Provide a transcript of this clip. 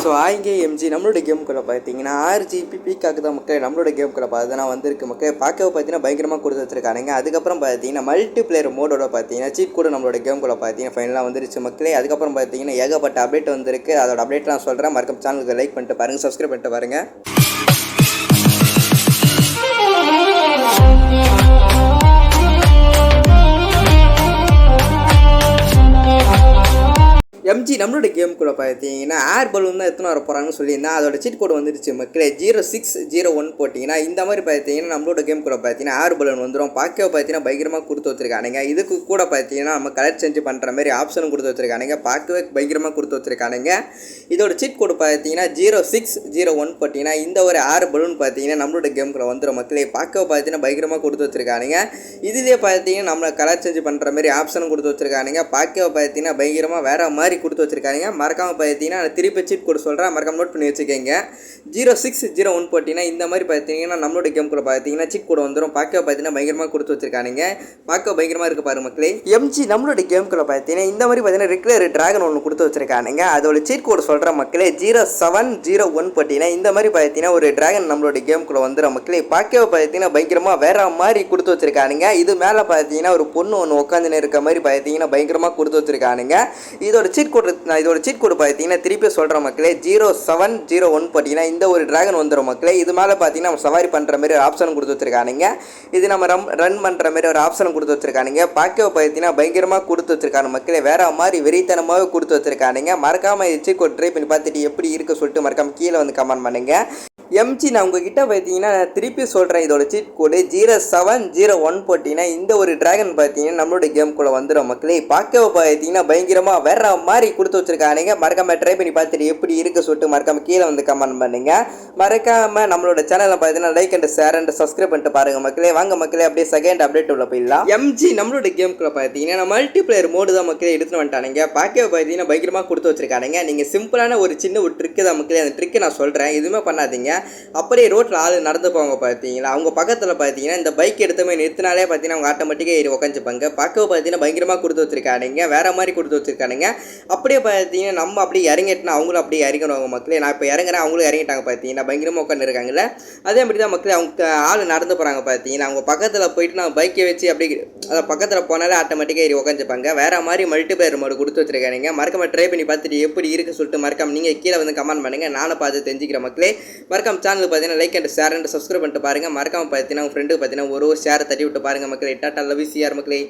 So இங்கே MG நம்மளோட கேமுக்குள்ளே பார்த்தீங்கன்னா ஆர்ஜிபி பீக்காக்கு தான் மக்கள் நம்மளோட கேமுக்குள்ளே பார்த்தீங்கன்னா வந்திருக்கு மக்கள் பார்க்க பார்த்தீங்கன்னா பயங்கரமாக கொடுத்து வச்சிருக்கானுங்க. அதுக்கப்புறம் பார்த்தீங்கன்னா மல்டி பிளேயர் மோடோட பார்த்தீங்கன்னா சீட் கூட நம்மளோட கேமுக்குள்ளே பார்த்தீங்கன்னா ஃபைனலாக வந்துருச்சு மக்களே. அதுக்கப்புறம் பார்த்தீங்கன்னா ஏகப்பட்ட அப்டேட் வந்திருக்கு. அதோட அப்டேட் நான் சொல்கிறேன். மறக்காம சேனலுக்கு லைக் பண்ணிட்டு பாருங்கள், சப்ஸ்கிரைப் பண்ணிட்டு பாருங்கள். எம்ஜி நம்மளோட கேமுக்குள்ளே பார்த்தீங்கன்னா ஏர் பலூன் தான் எத்தனை வர போகிறாங்கன்னு சொல்லியிருந்தேன். அதோட சீட் கோடு வந்துருச்சு மக்களே. 0601 போட்டிங்கன்னா இந்த மாதிரி பார்த்தீங்கன்னா நம்மளோட கேமுக்குள்ளே பார்த்தீங்கன்னா ஏர் பலூன் வந்துடும். பார்க்க பார்த்தீங்கன்னா பயங்கரமாக கொடுத்து வச்சிருக்கானுங்க. இதுக்கு கூட பார்த்தீங்கன்னா நம்ம கலர் சேஞ்ச் பண்ணுற மாதிரி ஆப்ஷனும் கொடுத்து வச்சிருக்கானுங்க. பார்க்கவே பயங்கரமாக கொடுத்து வச்சிருக்கானுங்க. இதோட சீட் கோடு பார்த்தீங்கன்னா 0601 போட்டிங்கன்னா இந்த ஒரு ஏர் பலூன் பார்த்தீங்கன்னா நம்மளோட கேமுக்குள்ளே வந்துடும் மக்களே. பார்க்க பார்த்தீங்கன்னா பயங்கரமாக கொடுத்து வச்சிருக்கானுங்க. இதுலேயே பார்த்தீங்கன்னா நம்ம கலர் சேஞ்ச் பண்ணுற மாதிரி ஆப்ஷனும் கொடுத்து வச்சிருக்கானுங்க. பார்க்க பார்த்தீங்கன்னா பயங்கரமாக வேறு மாதிரி கொடுத்து வச்சிருக்காங்க. மறக்காம பார்த்தீங்கன்னா திருப்பி சீட் கோட் சொல்கிறேன், மறக்காம நோட் பண்ணி வச்சுக்கோங்க. 0601 போட்டிங்கன்னா இந்த மாதிரி பார்த்தீங்கன்னா நம்மளோட கேமுக்குள்ள பார்த்தீங்கன்னா சீட் கோட் வந்துடும். பார்க்க பார்த்தீங்கன்னா பயங்கரமாக கொடுத்து வச்சிருக்கானுங்க. பார்க்க பயங்கரமாக இருக்குது பாருங்க மக்களே. எம்ஜி நம்மளோட கேமுக்குள்ள பார்த்தீங்கன்னா இந்த மாதிரி பார்த்தீங்கன்னா ரெகுலர் டிராகன் ஒன்று கொடுத்து வச்சிருக்கானுங்க. அதோட சீட் கோட் சொல்கிற மக்களே 0701 போட்டிங்கன்னா இந்த மாதிரி பார்த்தீங்கன்னா ஒரு டிராகன் நம்மளோட கேமுக்குள்ள வந்துடும் மக்களே. பார்க்க பார்த்தீங்கன்னா பயங்கரமாக வேற மாதிரி கொடுத்து வச்சிருக்கானுங்க. இது மேலே பார்த்தீங்கன்னா ஒரு பொண்ணு ஒன்று உட்காந்துன்னு இருக்க மாதிரி பார்த்தீங்கன்னா பயங்கரமாக கொடுத்து வச்சிருக்கானுங்க. இதோட இதோட சீட் கோடு பார்த்தீங்கன்னா திருப்பி சொல்கிற மக்களே 0701 போட்டிங்கன்னா இந்த ஒரு டிராகன் வந்துடும் மக்களே. இது மேலே பார்த்தீங்கன்னா நம்ம சவாரி பண்ணுற மாதிரி ஒரு ஆப்ஷன் கொடுத்து வச்சிருக்கானுங்க. இது நம்ம ரன் பண்ணுற மாதிரி ஒரு ஆப்ஷன் கொடுத்து வச்சிருக்கானுங்க. பார்க்க பார்த்தீங்கன்னா பயங்கரமாக கொடுத்து வச்சிருக்காங்க மக்களே. வேற மாதிரி வெறித்தனமாகவே கொடுத்து வச்சிருக்கானுங்க. மறக்காம சீட் கோட் ட்ரை பண்ணி பார்த்துட்டு எப்படி இருக்கு சொல்லிட்டு மறக்காம கீழே வந்து கமெண்ட் பண்ணுங்க. எம்ஜி நான் உங்ககிட்ட பார்த்தீங்கன்னா திருப்பி சொல்கிறேன். இதோட சீட் கோடு 0701 போட்டிங்கன்னா இந்த ஒரு டிராகன் பார்த்தீங்கன்னா நம்மளோட கேமுக்குள்ளே வந்துடும் மக்களே. பார்க்க பார்த்தீங்கன்னா பயங்கரமாக வேற மாதிரி கொடுத்து வச்சிருக்கானுங்க. மறக்காம ட்ரை பண்ணி பார்த்துட்டு எப்படி இருக்கு சொல்லிட்டு மறக்காம கீழே வந்து கமெண்ட் பண்ணுங்க. மறக்காம நம்மளோட சேனலை பார்த்தீங்கன்னா like and share and subscribe பண்ணிட்டு பாருங்க மக்களே. வாங்க மக்களே அப்படியே செகண்ட் அப்டேட் உள்ள போயிடலாம். எம்ஜி நம்மளோட கேமுக்குள்ள பார்த்தீங்கன்னா மல்டி பிளேயர் மோடு தான் மக்களே எடுத்துன்னு வந்துட்டானுங்க. பார்க்க பார்த்தீங்கன்னா பயங்கரமாக கொடுத்து வச்சிருக்கானுங்க. நீங்கள் சிம்பிளான ஒரு சின்ன ஒரு ட்ரிக்கு தான் மக்களே. அந்த ட்ரிக்கு நான் சொல்கிறேன், எதுவுமே பண்ணாதீங்க. அப்படியே ரோட்டில் ஆள் நடந்து போவாங்க பார்த்தீங்களா, அவங்க பக்கத்தில் பார்த்தீங்கன்னா இந்த பைக் எடுத்துமே நிறுத்தினாலே பார்த்தீங்கன்னா அவங்க ஆட்டோமேட்டிக்காக ஏறி உட்காந்துப்பாங்க. பார்க்க பார்த்தீங்கன்னா பயங்கரமாக கொடுத்து வச்சிருக்கானுங்க. வேற மாதிரி கொடுத்து வச்சிருக்கானுங்க. அப்படியே பார்த்தீங்கன்னா நம்ம அப்படியே இறங்கிட்டுனா அவங்களும் அப்படியே இறங்கணும் மக்களே. நான் இப்போ இறங்குறேன், அவங்களும் இறங்கிட்டாங்க பார்த்தீங்கன்னா பயங்கரமாக உட்காந்து இருக்காங்கல்ல. அதே மாதிரி தான் மக்களே அவங்க ஆள் நடந்து போகிறாங்க பார்த்தீங்கன்னா அவங்க பக்கத்தில் போயிட்டு நான் பைக்கை வச்சு அப்படி அதை பக்கத்தில் போனாலே ஆட்டோமேட்டிக்காக ஏறி உட்காந்துப்பாங்க. வேற மாதிரி மல்டி பிளேயர் மோடு கொடுத்து வச்சிருக்கானுங்க. மறக்காம ட்ரை பண்ணி பார்த்துட்டு எப்படி இருக்குன்னு சொல்லிட்டு மறக்காம நீங்கள் கீழே வந்து கமெண்ட் பண்ணுங்கள். நானும் பார்த்து தெரிஞ்சுக்கிறேன் மக்களே. மறக்காம சேனல் பார்த்தீங்கன்னா like and share and subscribe பண்ணிட்டு பாருங்க. மறக்காம பார்த்தீங்கன்னா உங்க ஃப்ரெண்டுக்கு பார்த்தீங்கன்னா ஒரு ஷேர் தட்டி விட்டு பாருங்க மக்களே. டாடா லவ் யூ சிஆர் மக்களே.